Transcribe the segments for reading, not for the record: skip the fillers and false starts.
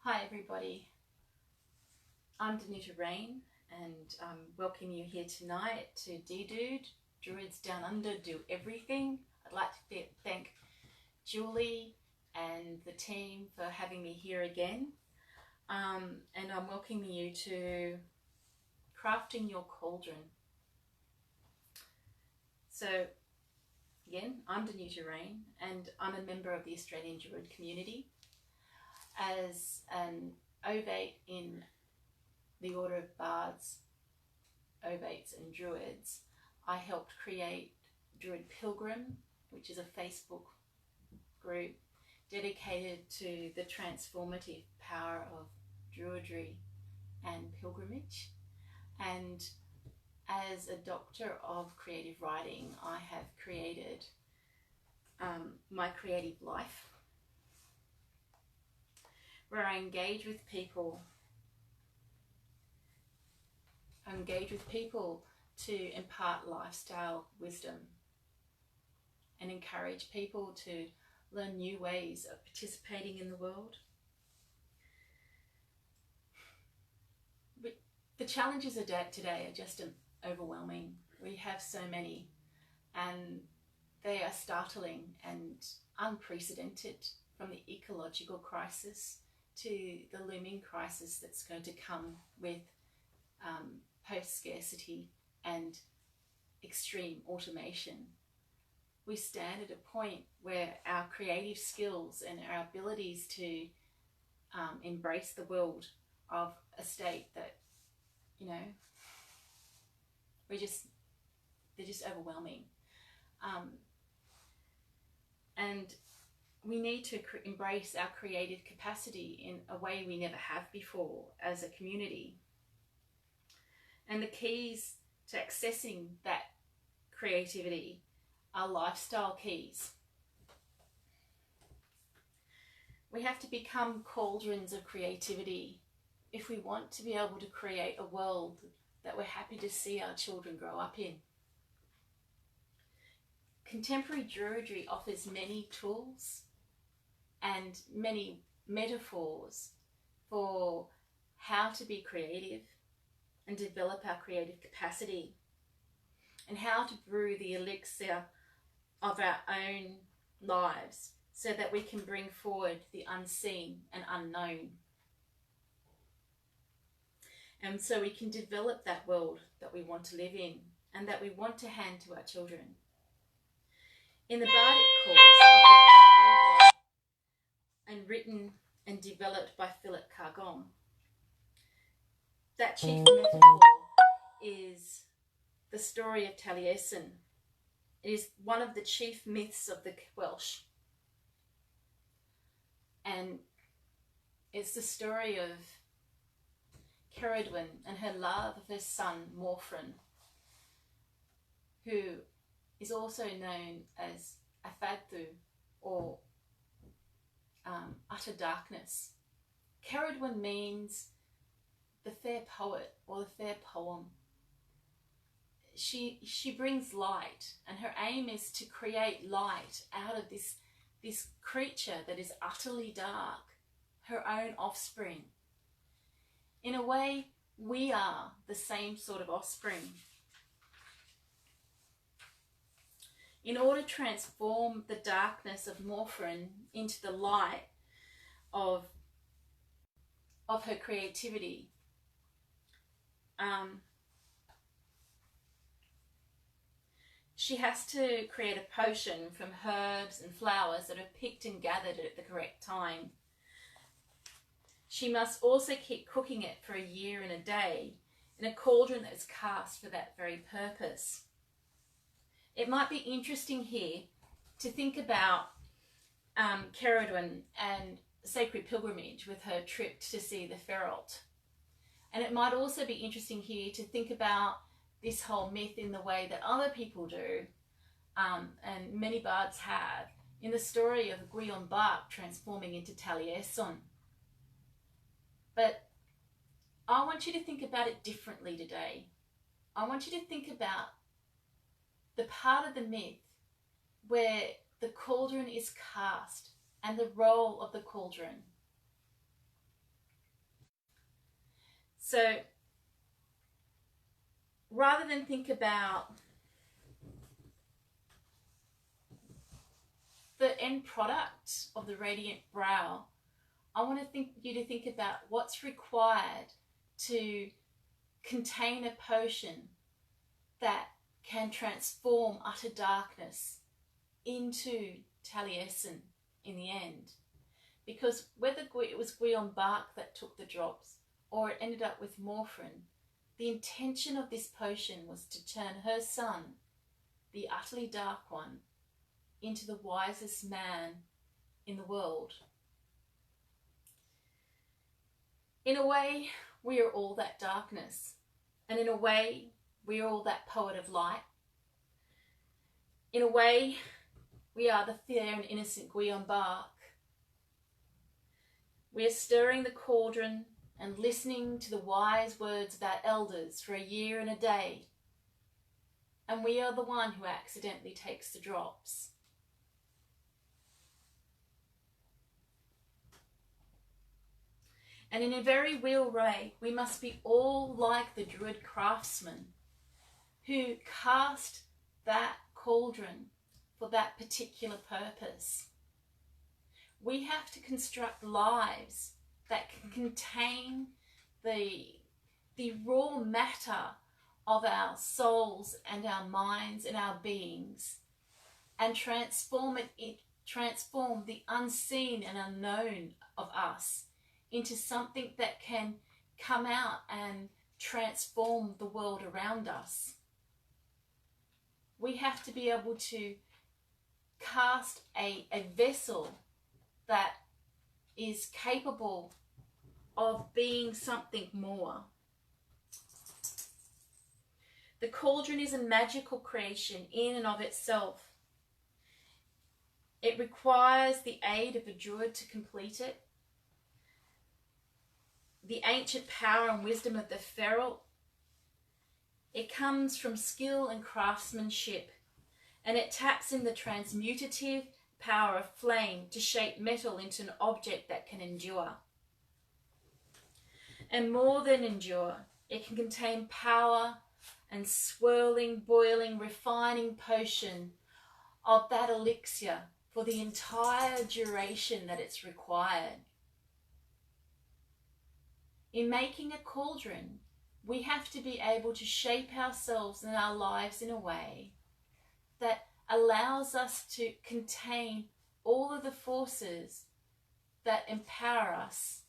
Hi everybody, I'm Danuta Raine and I'm welcoming you here tonight to DDUDE, Druids Down Under Do Everything. I'd like to thank Julie and the team for having me here again, and I'm welcoming you to Crafting Your Cauldron. So again, I'm Danuta Raine and I'm a member of the Australian Druid community. As an Ovate in the order of Bards, Ovates and Druids, I helped create Druid Pilgrim, which is a Facebook group dedicated to the transformative power of Druidry and pilgrimage. And as a doctor of creative writing, I have created my creative life, where I engage with people to impart lifestyle wisdom and encourage people to learn new ways of participating in the world. But the challenges of today are just overwhelming. We have so many, and they are startling and unprecedented, from the ecological crisis to the looming crisis that's going to come with post-scarcity and extreme automation. We stand at a point where our creative skills and our abilities to embrace the world of a state that, you know, they're just overwhelming. And we need to embrace our creative capacity in a way we never have before as a community. And the keys to accessing that creativity are lifestyle keys. We have to become cauldrons of creativity if we want to be able to create a world that we're happy to see our children grow up in. Contemporary Druidry offers many tools and many metaphors for how to be creative and develop our creative capacity, and how to brew the elixir of our own lives so that we can bring forward the unseen and unknown. And so we can develop that world that we want to live in and that we want to hand to our children. In the Bardic course offered by OBOD and written and developed by Philip Cauldron, that chief metaphor is the story of Taliesin. It is one of the chief myths of the Welsh. And it's the story of Cauldron and her love of her son, Morfrin, who is also known as Afadhu, or utter darkness. Cauldron means the fair poet or the fair poem. She brings light, and her aim is to create light out of this creature that is utterly dark, her own offspring. In a way, we are the same sort of offspring. In order to transform the darkness of Morfrin into the light of her creativity, she has to create a potion from herbs and flowers that are picked and gathered at the correct time. She must also keep cooking it for a year and a day in a cauldron that is cast for that very purpose. It might be interesting here to think about Cauldron and sacred pilgrimage with her trip to see the Feralt. And it might also be interesting here to think about this whole myth in the way that other people do, and many bards have, in the story of Guyon Bark transforming into Taliesin. But I want you to think about it differently today. I want you to think about the part of the myth where the cauldron is cast and the role of the cauldron. So rather than think about the end product of the radiant brow, I want you to think about what's required to contain a potion that can transform utter darkness into Taliesin in the end. Because whether it was Guion Bark that took the drops or it ended up with Morphrin, the intention of this potion was to turn her son, the utterly dark one, into the wisest man in the world. In a way, we are all that darkness. And in a way, we are all that poet of light. In a way, we are the fair and innocent Guion Bark. We are stirring the cauldron and listening to the wise words of our elders for a year and a day. And we are the one who accidentally takes the drops. And in a very real way, we must be all like the Druid craftsmen who cast that cauldron for that particular purpose. We have to construct lives that can contain the raw matter of our souls and our minds and our beings, and transform the unseen and unknown of us into something that can come out and transform the world around us. We have to be able to cast a vessel that is capable of being something more. The cauldron is a magical creation in and of itself. It requires the aid of a druid to complete it. The ancient power and wisdom of the feral. It comes from skill and craftsmanship, and it taps in the transmutative power of flame to shape metal into an object that can endure. And more than endure, it can contain power and swirling, boiling, refining potion of that elixir for the entire duration that it's required. In making a cauldron, we have to be able to shape ourselves and our lives in a way that allows us to contain all of the forces that empower us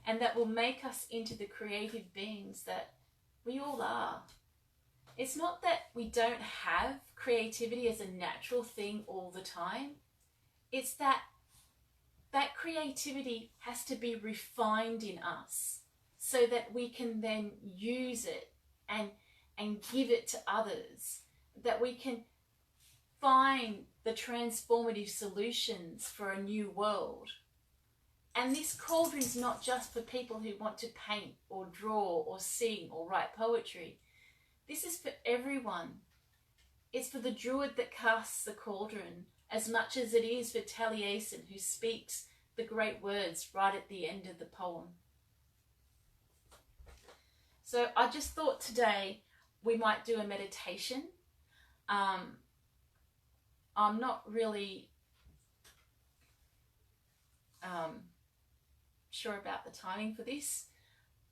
and that will make us into the creative beings that we all are. It's not that we don't have creativity as a natural thing all the time. It's that creativity has to be refined in us so that we can then use it and give it to others, that we can find the transformative solutions for a new world. And this cauldron is not just for people who want to paint or draw or sing or write poetry. This is for everyone. It's for the druid that casts the cauldron as much as it is for Taliesin, who speaks the great words right at the end of the poem. So I just thought today we might do a meditation. I'm not really sure about the timing for this,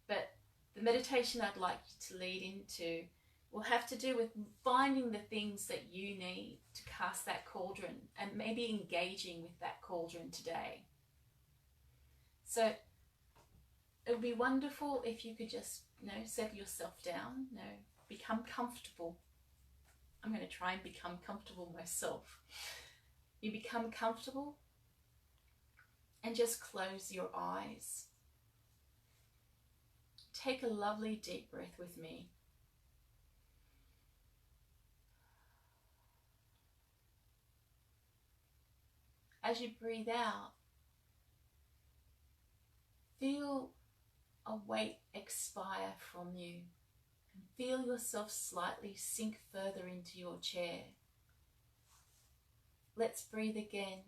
but the meditation I'd like you to lead into will have to do with finding the things that you need to cast that cauldron and maybe engaging with that cauldron today. So it would be wonderful if you could just, settle yourself down, become comfortable. I'm going to try and become comfortable myself. You become comfortable and just close your eyes. Take a lovely deep breath with me. As you breathe out, feel a weight expire from you and feel yourself slightly sink further into your chair. Let's breathe again.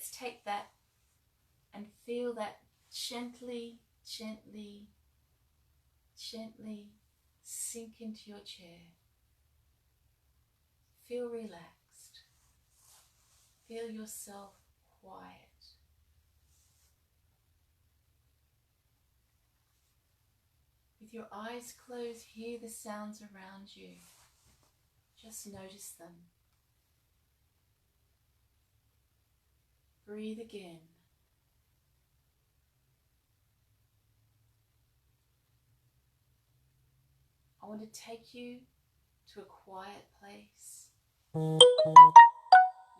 let's take that and feel that gently, gently, gently sink into your chair. Feel relaxed. Feel yourself quiet. With your eyes closed, hear the sounds around you. Just notice them. Breathe again. I want to take you to a quiet place. You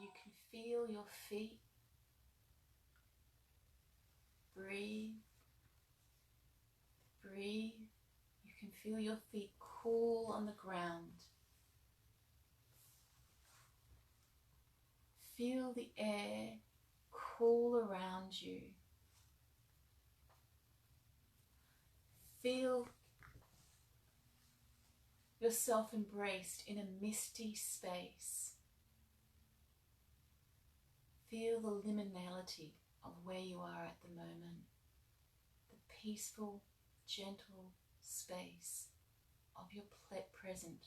can feel your feet. Breathe. Breathe. You can feel your feet cool on the ground. Feel the air cool around you. Feel yourself embraced in a misty space. Feel the liminality of where you are at the moment. The peaceful, gentle space of your present.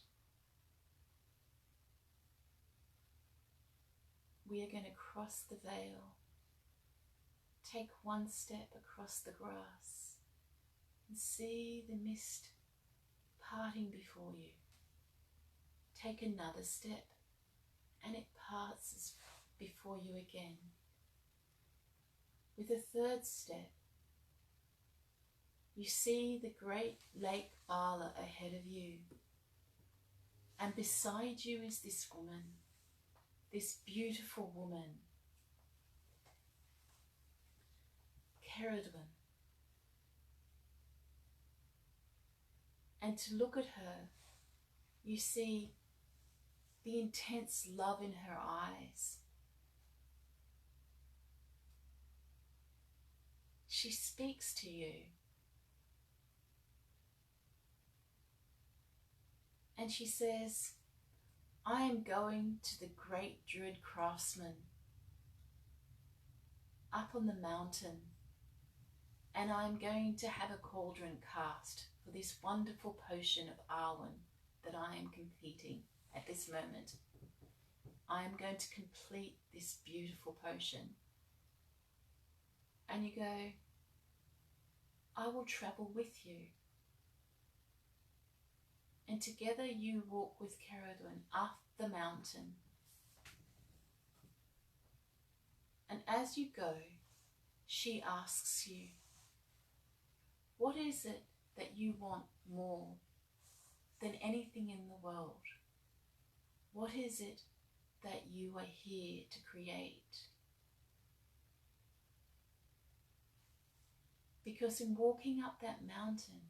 We are going to cross the veil. Take one step across the grass and see the mist parting before you. Take another step and it parts before you again. With a third step, you see the great Lake Bala ahead of you. And beside you is this woman, this beautiful woman, Cauldron. And to look at her, you see the intense love in her eyes. She speaks to you. And she says, I am going to the great Druid craftsman up on the mountain, and I am going to have a cauldron cast for this wonderful potion of Arwen that I am completing at this moment. I am going to complete this beautiful potion. And you go, I will travel with you. And together you walk with Cauldron up the mountain. And as you go, she asks you, what is it that you want more than anything in the world? What is it that you are here to create? Because in walking up that mountain,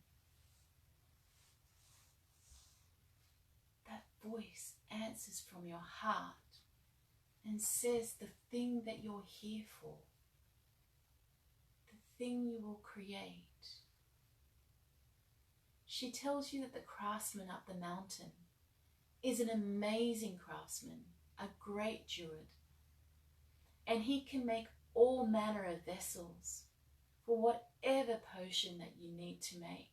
that voice answers from your heart and says the thing that you're here for, the thing you will create. She tells you that the craftsman up the mountain is an amazing craftsman, a great Druid, and he can make all manner of vessels for whatever potion that you need to make,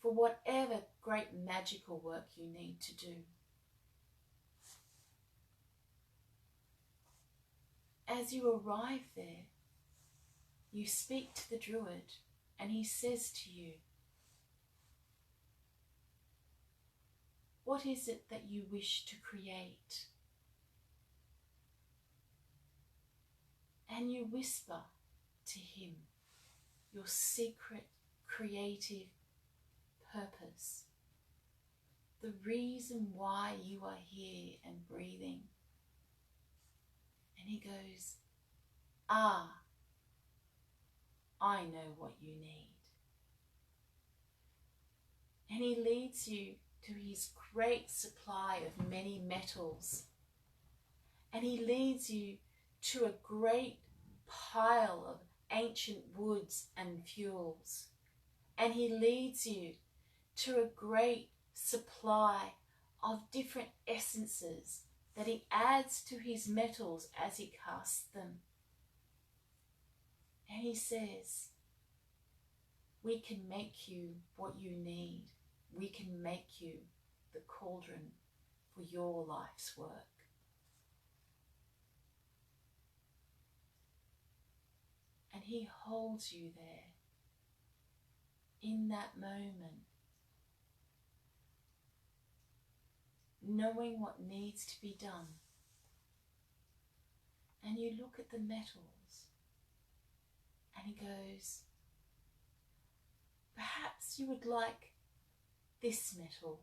for whatever great magical work you need to do. As you arrive there, you speak to the Druid and he says to you, what is it that you wish to create? And you whisper to him your secret creative purpose, the reason why you are here and breathing. And he goes, I know what you need. And he leads you to his great supply of many metals. And he leads you to a great pile of ancient woods and fuels. And he leads you to a great supply of different essences that he adds to his metals as he casts them. And he says, we can make you what you need. We can make you the cauldron for your life's work. And he holds you there in that moment, knowing what needs to be done. And you look at the metals and he goes, perhaps you would like this metal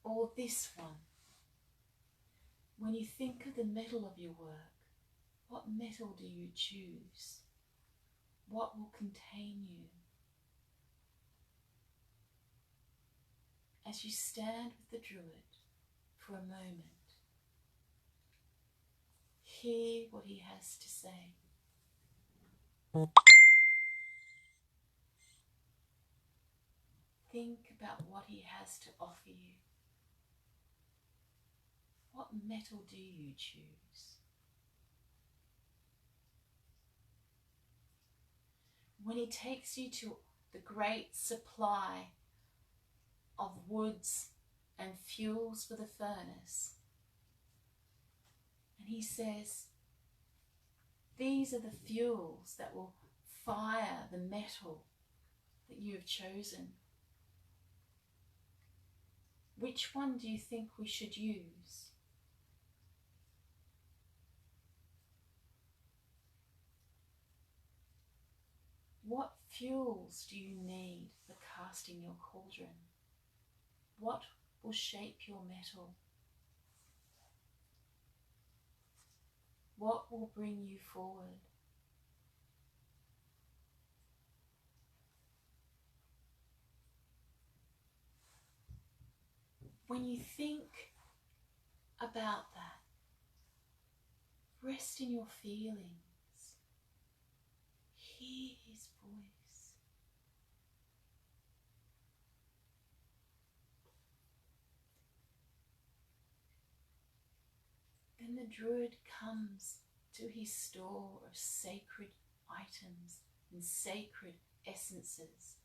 or this one. When you think of the metal of your work, what metal do you choose? What will contain you? As you stand with the Druid for a moment, hear what he has to say. Think about what he has to offer you. What metal do you choose? When he takes you to the great supply of woods and fuels for the furnace, and he says, these are the fuels that will fire the metal that you have chosen. Which one do you think we should use? What fuels do you need for casting your cauldron? What will shape your metal? What will bring you forward? When you think about that, rest in your feelings. Hear his voice. Then the Druid comes to his store of sacred items and sacred essences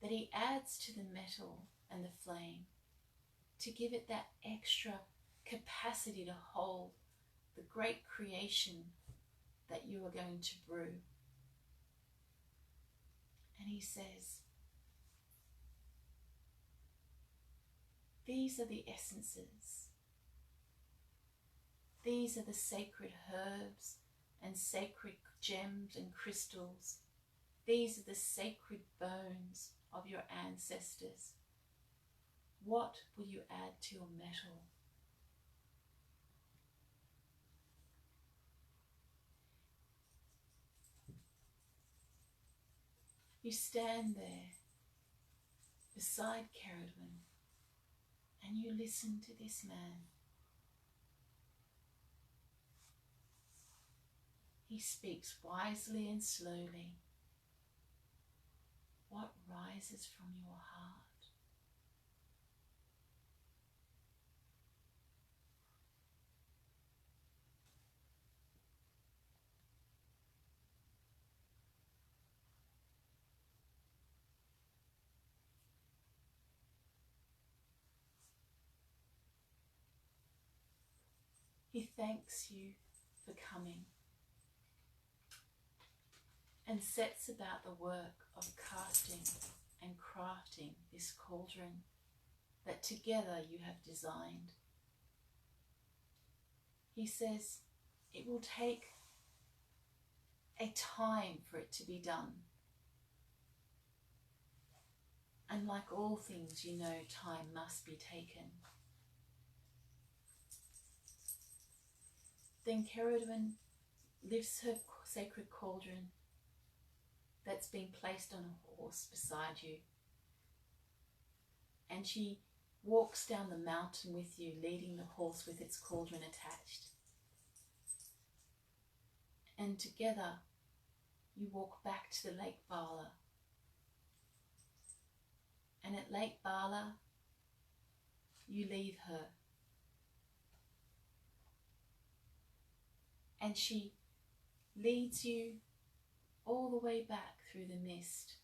that he adds to the metal and the flame to give it that extra capacity to hold the great creation that you are going to brew. And he says, these are the essences. These are the sacred herbs and sacred gems and crystals. These are the sacred bones of your ancestors. What will you add to your metal? You stand there beside Cauldron and you listen to this man. He speaks wisely and slowly. What rises from your heart? He thanks you for coming and sets about the work of casting and crafting this cauldron that together you have designed. He says it will take a time for it to be done. And like all things, you know, time must be taken. Then Cauldron lifts her sacred cauldron that's been placed on a horse beside you. And she walks down the mountain with you, leading the horse with its cauldron attached. And together you walk back to the Lake Bala. And at Lake Bala, you leave her. And she leads you all the way back through the mist.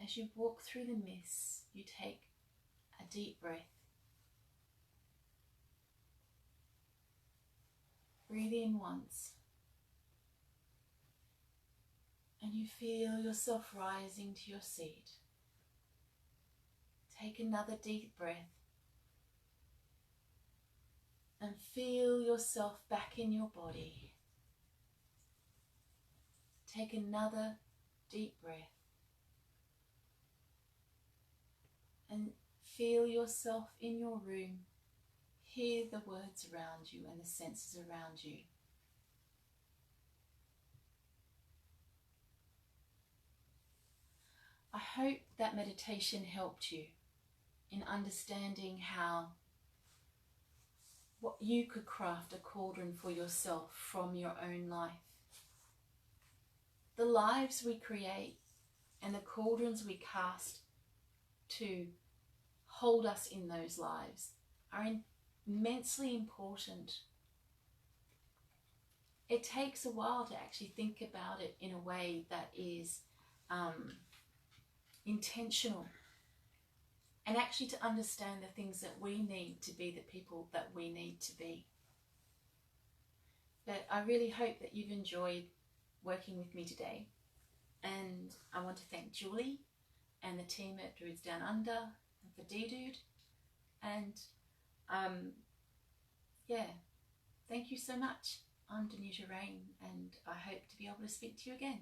As you walk through the mist, you take a deep breath. Breathe in once. And you feel yourself rising to your seat. Take another deep breath. And feel yourself back in your body. Take another deep breath. And feel yourself in your room. Hear the words around you and the senses around you. I hope that meditation helped you in understanding what you could craft a cauldron for yourself from your own life. The lives we create and the cauldrons we cast to hold us in those lives are immensely important. It takes a while to actually think about it in a way that is intentional, and actually to understand the things that we need to be the people that we need to be. But I really hope that you've enjoyed working with me today, and I want to thank Julie and the team at Druids Down Under and for DDUDE, and thank you so much. I'm Danuta Raine, and I hope to be able to speak to you again.